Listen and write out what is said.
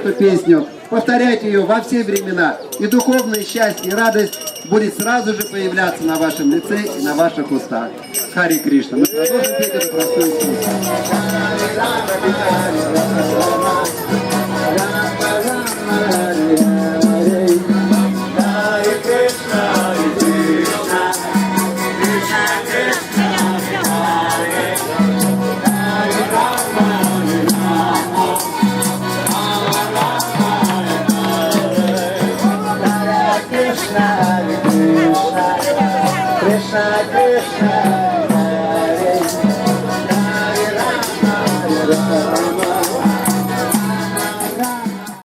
эту песню, повторяйте ее во все времена, и духовное счастье и радость будет сразу же появляться на вашем лице и на ваших устах. Хари Кришна. Мы продолжим петь эту простую песню. Krishna, Krishna,